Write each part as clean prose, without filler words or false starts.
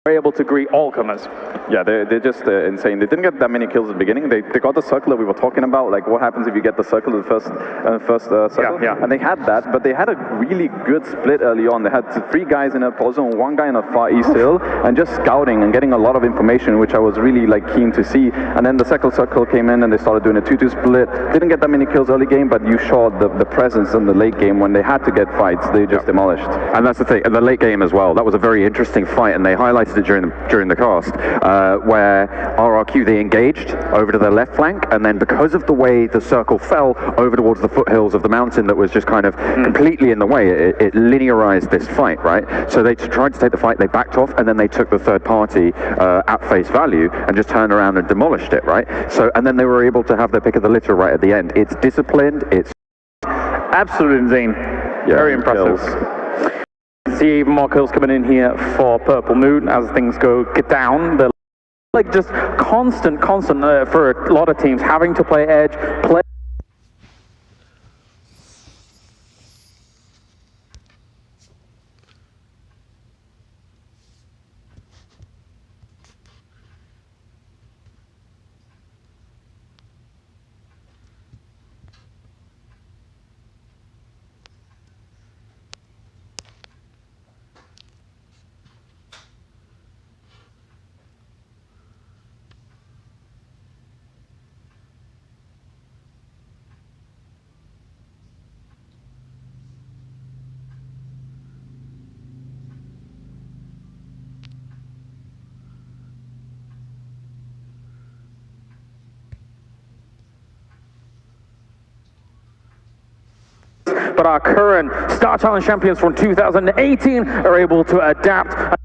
were able to greet all comers. Yeah, they're just insane. They didn't get that many kills at the beginning. They got the circle that we were talking about, like what happens if you get the circle, the first circle. Yeah. And they had that, but they had a really good split early on. They had 3 guys in a pole zone, 1 guy in a far east hill, and just scouting and getting a lot of information, which I was really keen to see. And then the second circle came in and they started doing a 2-2 split. Didn't get that many kills early game, but you saw the presence in the late game when they had to get fights. They just demolished. And that's the thing. And the late game as well. That was a very interesting fight, and they highlighted it during the cast, where RRQ, they engaged over to their left flank, and then because of the way the circle fell over towards the foothills of the mountain that was just kind of completely in the way, it linearized this fight, right? So they tried to take the fight, they backed off, and then they took the third party at face value and just turned around and demolished it, right? So, and then they were able to have their pick of the litter right at the end. It's disciplined, it's absolutely insane. Yeah, very impressive. See even more kills coming in here for Purple Moon as things get down. They're like just constant for a lot of teams having to play edge, play. But our current Star Challenge champions from 2018 are able to adapt.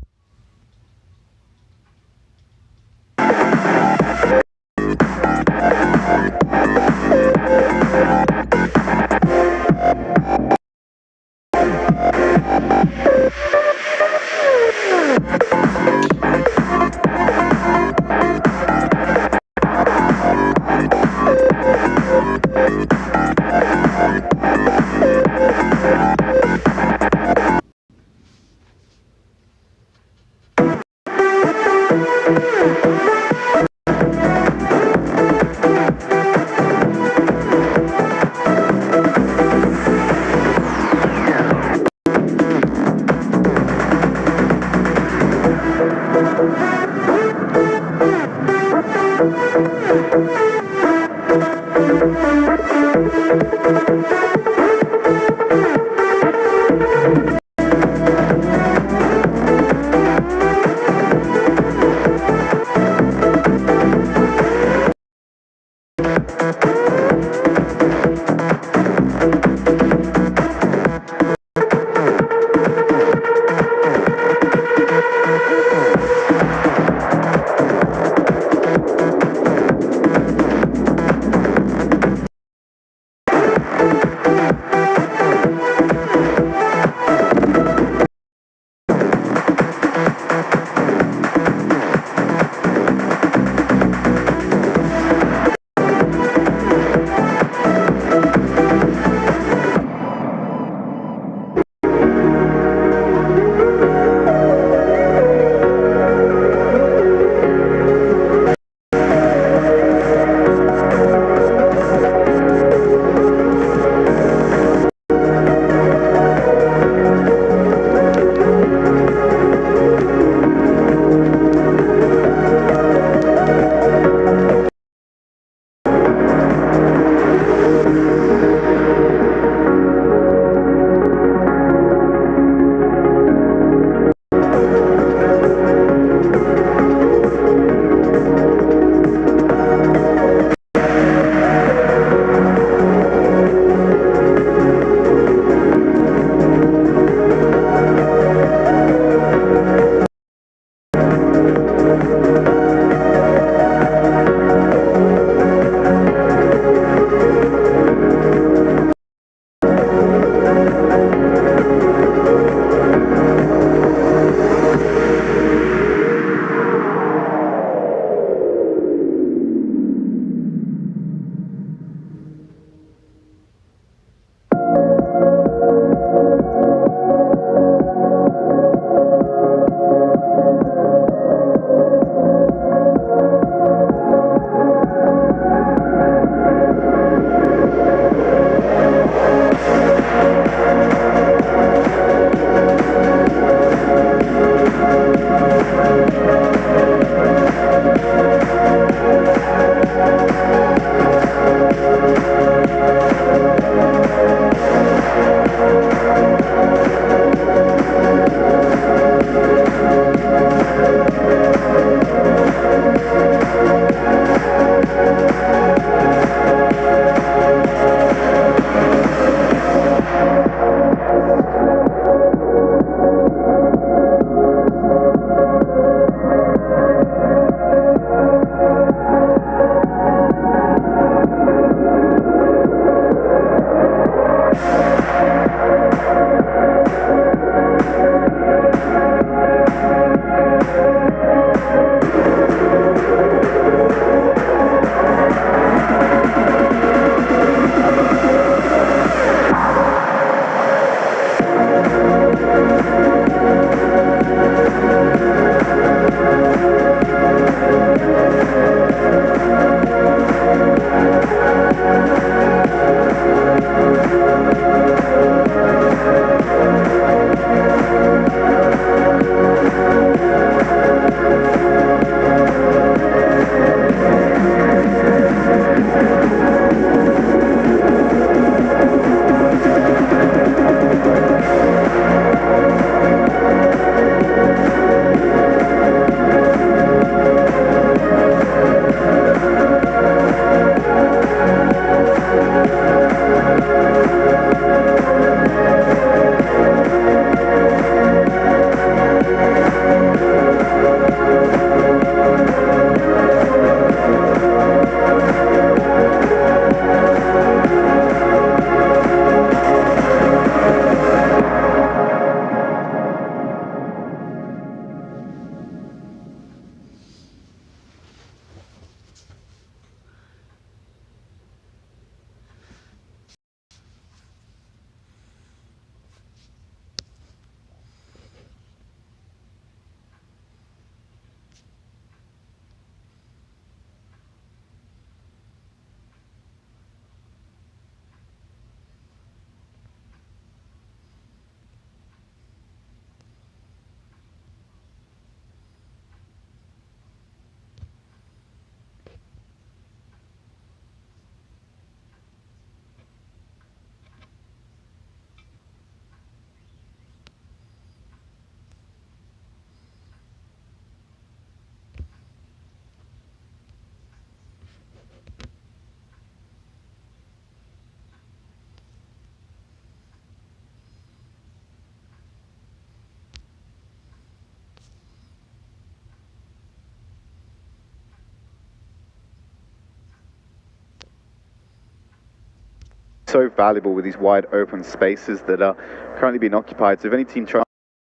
so valuable with these wide open spaces that are currently being occupied. So if any team tries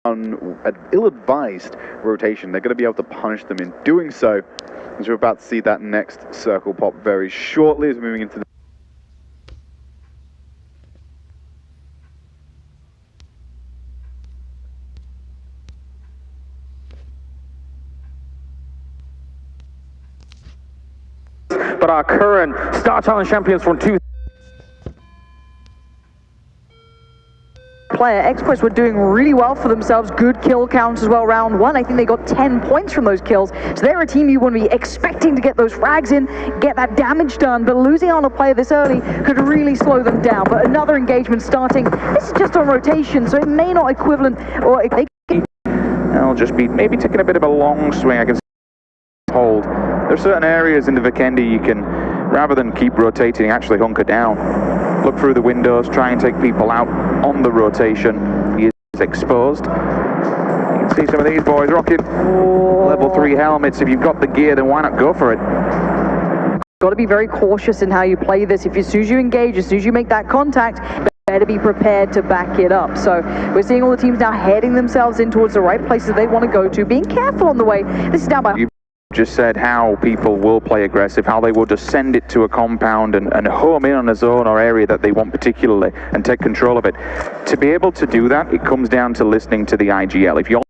on an ill-advised rotation, they're going to be able to punish them in doing so, as we're about to see that next circle pop very shortly as we're moving into the but our current Star Challenge champions from player. Express were doing really well for themselves. Good kill counts as well. Round one, I think they got 10 points from those kills. So they're a team you want to be expecting to get those frags in, get that damage done. But losing on a player this early could really slow them down. But another engagement starting. This is just on rotation, so it may not equivalent or I'll just be maybe taking a bit of a long swing. I can hold. There's certain areas in the Vikendi you can, rather than keep rotating, actually hunker down. Look through the windows, try and take people out on the rotation. He is exposed. You can see some of these boys rocking level 3 helmets. If you've got the gear, then why not go for it? got to be very cautious in how you play this. If as soon as you engage, as soon as you make that contact, better be prepared to back it up. So we're seeing all the teams now heading themselves in towards the right places they want to go to, being careful on the way. This is down by... You just said how people will play aggressive, how they will just send it to a compound and home in on a zone or area that they want particularly and take control of it. To be able to do that, it comes down to listening to the IGL. If you're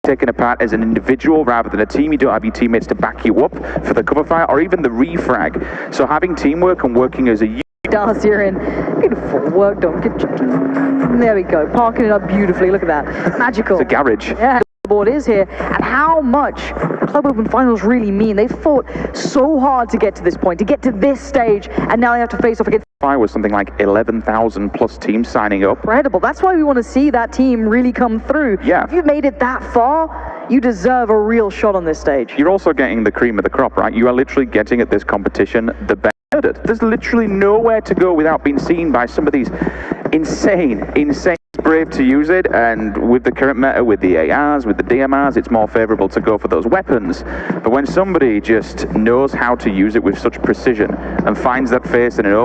taking a part as an individual rather than a team, you don't have your teammates to back you up for the cover fire or even the refrag. So having teamwork and working as a unit. Darcy, you're in. Beautiful work done. There we go. Parking it up beautifully. Look at that. Magical. It's a garage. Yeah. The board is here, and how much Club Open Finals really mean. They've fought so hard to get to this point, to get to this stage, and now they have to face off against... Was something like 11,000 plus teams signing up. Incredible. That's why we want to see that team really come through. Yeah. If you've made it that far, you deserve a real shot on this stage. You're also getting the cream of the crop, right? You are literally getting at this competition the best. There's literally nowhere to go without being seen by some of these insane, brave to use it, and with the current meta, with the ARs, with the DMRs, it's more favorable to go for those weapons. But when somebody just knows how to use it with such precision and finds that face in an open